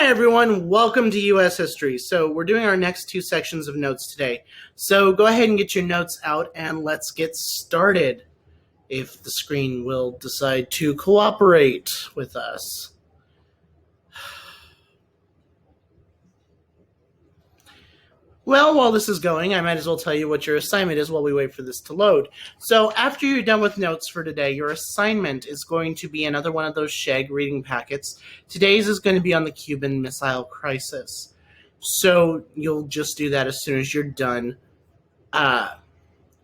Hi everyone, welcome to U.S. History. So we're doing our next two sections of notes today. So go ahead and get your notes out and let's get started, if the screen will decide to cooperate with us. Well, while this is going, I might as well tell you what your assignment is while we wait for this to load. So after you're done with notes for today, your assignment is going to be another one of those Shag reading packets. Today's is going to be on the Cuban Missile Crisis. So you'll just do that as soon as you're done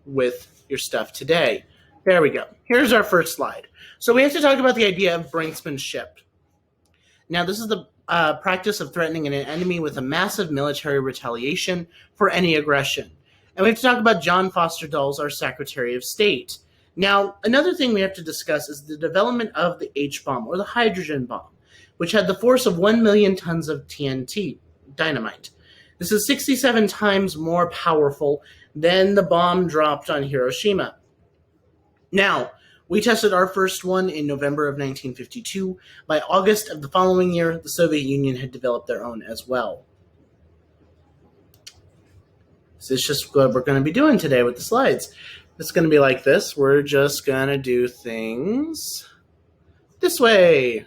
with your stuff today. There we go. Here's our first slide. So we have to talk about the idea of brinksmanship. Now, this is the practice of threatening an enemy with a massive military retaliation for any aggression. And we have to talk about John Foster Dulles, our Secretary of State. Now, another thing we have to discuss is the development of the H-bomb, or the hydrogen bomb, which had the force of 1 million tons of TNT, dynamite. This is 67 times more powerful than the bomb dropped on Hiroshima. Now, we tested our first one in November of 1952. By August of the following year, the Soviet Union had developed their own as well. This is just what we're going to be doing today with the slides. It's going to be like this. We're just going to do things this way.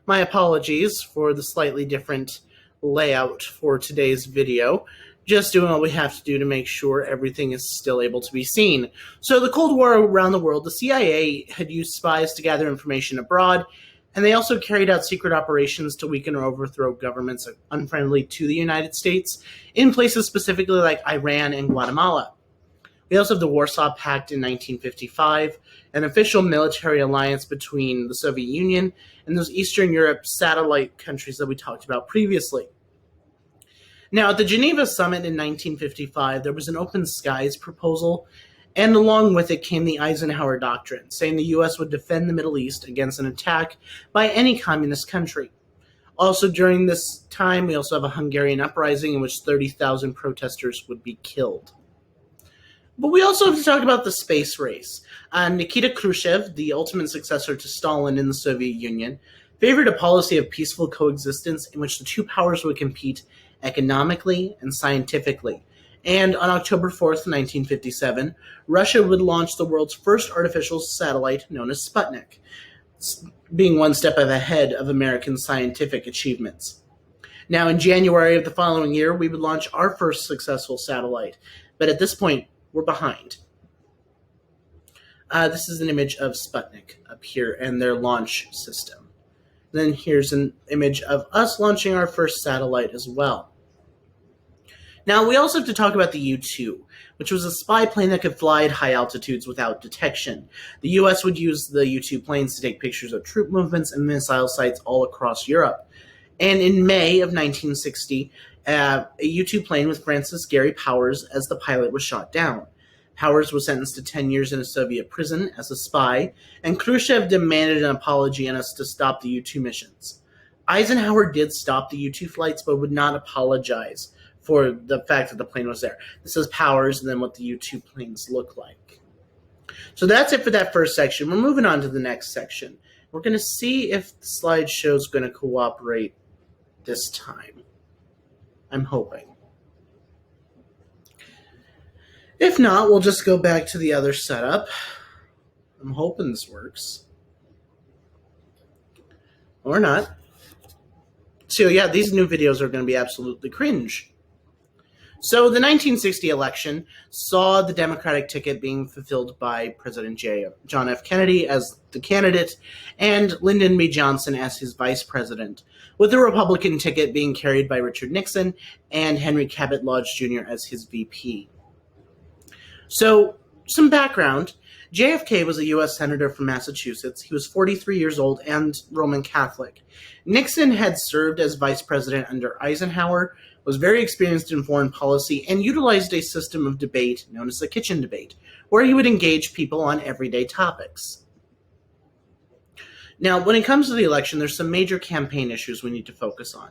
My apologies for the slightly different layout for today's video. Just doing what we have to do to make sure everything is still able to be seen. So the Cold War around the world, the CIA had used spies to gather information abroad, and they also carried out secret operations to weaken or overthrow governments unfriendly to the United States in places specifically like Iran and Guatemala. We also have the Warsaw Pact in 1955, an official military alliance between the Soviet Union and those Eastern Europe satellite countries that we talked about previously. Now, at the Geneva Summit in 1955, there was an open skies proposal, and along with it came the Eisenhower Doctrine, saying the U.S. would defend the Middle East against an attack by any communist country. Also, during this time, we also have a Hungarian uprising in which 30,000 protesters would be killed. But we also have to talk about the space race. Nikita Khrushchev, the ultimate successor to Stalin in the Soviet Union, favored a policy of peaceful coexistence in which the two powers would compete economically and scientifically. And on October 4th, 1957, Russia would launch the world's first artificial satellite known as Sputnik, being one step ahead of American scientific achievements. Now, in January of the following year, we would launch our first successful satellite, but at this point, we're behind. This is an image of Sputnik up here and their launch system. Then here's an image of us launching our first satellite as well. Now, we also have to talk about the U-2, which was a spy plane that could fly at high altitudes without detection. The U.S. would use the U-2 planes to take pictures of troop movements and missile sites all across Europe. And in May of 1960, a U-2 plane with Francis Gary Powers as the pilot was shot down. Powers was sentenced to 10 years in a Soviet prison as a spy, and Khrushchev demanded an apology and us to stop the U-2 missions. Eisenhower did stop the U-2 flights, but would not apologize for the fact that the plane was there. This is Powers and then what the U-2 planes look like. So that's it for that first section. We're moving on to the next section. We're going to see if the slideshow is going to cooperate this time. I'm hoping. If not, we'll just go back to the other setup. I'm hoping this works. Or not. So yeah, these new videos are going to be absolutely cringe. So the 1960 election saw the Democratic ticket being fulfilled by President John F. Kennedy as the candidate and Lyndon B. Johnson as his vice president, with the Republican ticket being carried by Richard Nixon and Henry Cabot Lodge Jr. as his VP. So, some background. JFK was a U.S. Senator from Massachusetts. He was 43 years old and Roman Catholic. Nixon had served as vice president under Eisenhower, was very experienced in foreign policy, and utilized a system of debate known as the kitchen debate, where he would engage people on everyday topics. Now, when it comes to the election, there's some major campaign issues we need to focus on.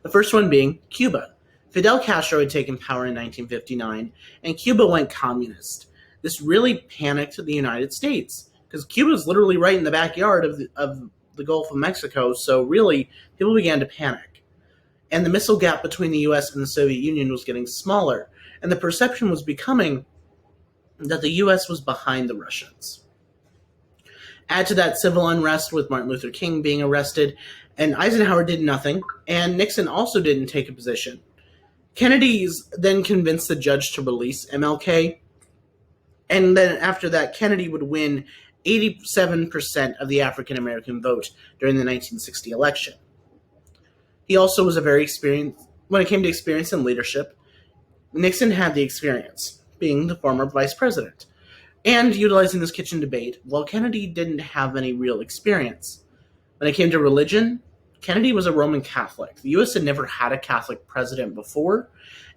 The first one being Cuba. Fidel Castro had taken power in 1959, and Cuba went communist. This really panicked the United States, because Cuba is literally right in the backyard of the Gulf of Mexico, so really, people began to panic. and the missile gap between the US and the Soviet Union was getting smaller, and the perception was becoming that the US was behind the Russians. Add to that civil unrest with Martin Luther King being arrested, and Eisenhower did nothing, and Nixon also didn't take a position. Kennedy's then convinced the judge to release MLK, and then after that, Kennedy would win 87% of the African American vote during the 1960 election. He also was a very experienced, when it came to experience and leadership, Nixon had the experience, being the former vice president, and utilizing this kitchen debate, while Kennedy didn't have any real experience. When it came to religion, Kennedy was a Roman Catholic. The U.S. had never had a Catholic president before,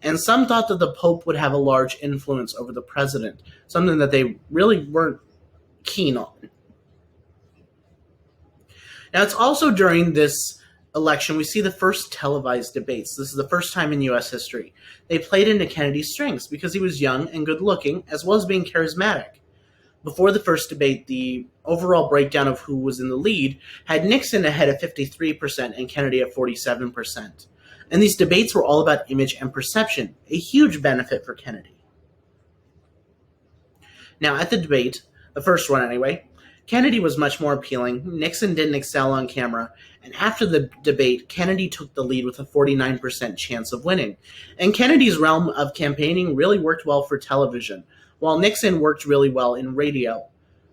and some thought that the Pope would have a large influence over the president, something that they really weren't keen on. Now, it's also during this election we see the first televised debates. This is the first time in U.S. history. They played into Kennedy's strengths because he was young and good-looking, as well as being charismatic. Before the first debate, the overall breakdown of who was in the lead had Nixon ahead at 53% and Kennedy at 47%. And these debates were all about image and perception, a huge benefit for Kennedy. Now, at the debate, the first one anyway, Kennedy was much more appealing, Nixon didn't excel on camera, and after the debate, Kennedy took the lead with a 49% chance of winning. And Kennedy's realm of campaigning really worked well for television, while Nixon worked really well in radio.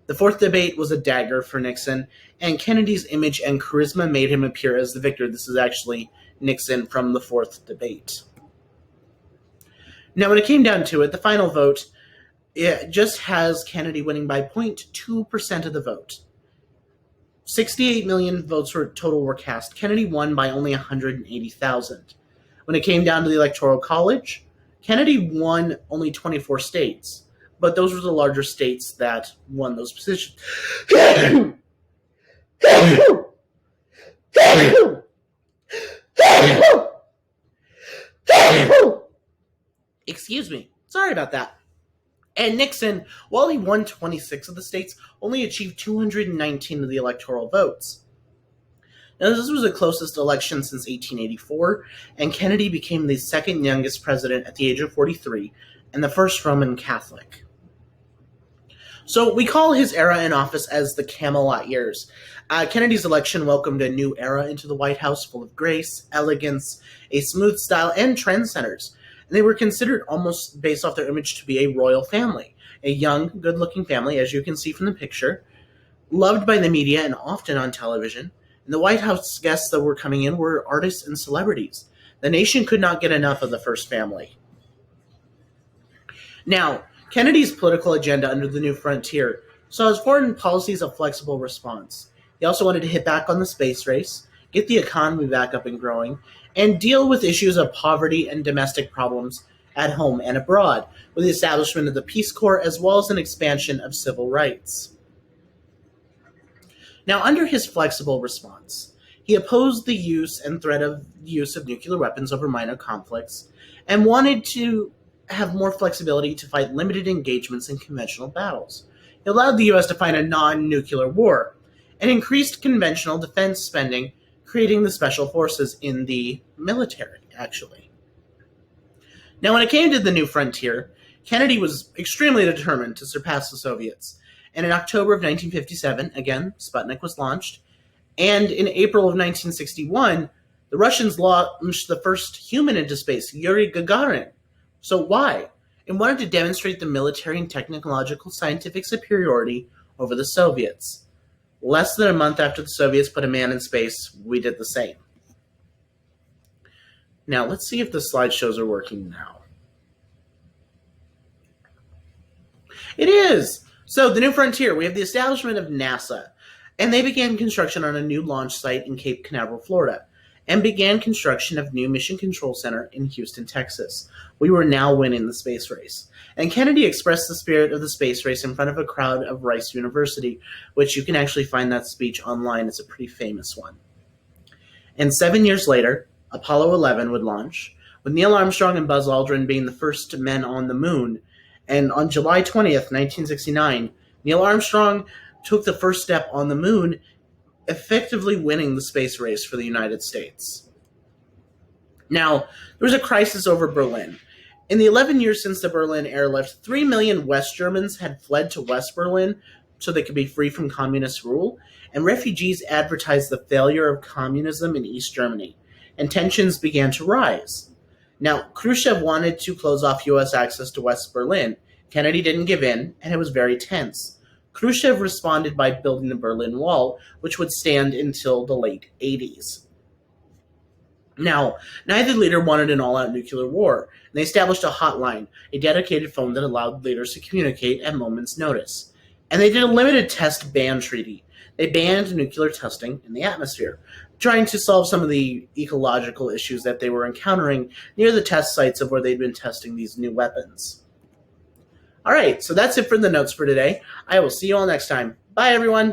The fourth debate was a dagger for Nixon, and Kennedy's image and charisma made him appear as the victor. This is actually Nixon from the fourth debate. Now, when it came down to it, the final vote, it just has Kennedy winning by 0.2% of the vote. 68 million votes total were cast. Kennedy won by only 180,000. When it came down to the Electoral College, Kennedy won only 24 states, but those were the larger states that won those positions. Excuse me. Sorry about that. And Nixon, while he won 26 of the states, only achieved 219 of the electoral votes. Now, this was the closest election since 1884, and Kennedy became the second youngest president at the age of 43, and the first Roman Catholic. So we call his era in office as the Camelot years. Kennedy's election welcomed a new era into the White House full of grace, elegance, a smooth style, and trendsetters. And they were considered, almost based off their image, to be a royal family. A young, good-looking family, as you can see from the picture, loved by the media and often on television. And the White House guests that were coming in were artists and celebrities. The nation could not get enough of the first family. Now, Kennedy's political agenda under the New Frontier saw his foreign policy as a flexible response. He also wanted to hit back on the space race, get the economy back up and growing, and deal with issues of poverty and domestic problems at home and abroad, with the establishment of the Peace Corps as well as an expansion of civil rights. Now, under his flexible response, he opposed the use and threat of use of nuclear weapons over minor conflicts and wanted to have more flexibility to fight limited engagements in conventional battles. He allowed the U.S. to fight a non-nuclear war and increased conventional defense spending, creating the special forces in the military, actually. Now, when it came to the New Frontier, Kennedy was extremely determined to surpass the Soviets. And in October of 1957, again, Sputnik was launched. And in April of 1961, the Russians launched the first human into space, Yuri Gagarin. So why? It wanted to demonstrate the military and technological scientific superiority over the Soviets. Less than a month after the Soviets put a man in space, we did the same. Now, let's see if the slideshows are working now. It is! So, the New Frontier, we have the establishment of NASA, and they began construction on a new launch site in Cape Canaveral, Florida, and began construction of new Mission Control Center in Houston, Texas. We were now winning the space race. And Kennedy expressed the spirit of the space race in front of a crowd of Rice University, which you can actually find that speech online. It's a pretty famous one. And 7 years later, Apollo 11 would launch, with Neil Armstrong and Buzz Aldrin being the first men on the moon. And on July 20th, 1969, Neil Armstrong took the first step on the moon, effectively winning the space race for the United States. Now, there was a crisis over Berlin. In the 11 years since the Berlin airlift, 3 million West Germans had fled to West Berlin so they could be free from communist rule, and refugees advertised the failure of communism in East Germany, and tensions began to rise. Now, Khrushchev wanted to close off U.S. access to West Berlin. Kennedy didn't give in, and it was very tense. Khrushchev responded by building the Berlin Wall, which would stand until the late 80s. Now, neither leader wanted an all-out nuclear war, and they established a hotline, a dedicated phone that allowed leaders to communicate at moment's notice. And they did a limited test ban treaty. They banned nuclear testing in the atmosphere, trying to solve some of the ecological issues that they were encountering near the test sites of where they'd been testing these new weapons. All right, so that's it for the notes for today. I will see you all next time. Bye, everyone.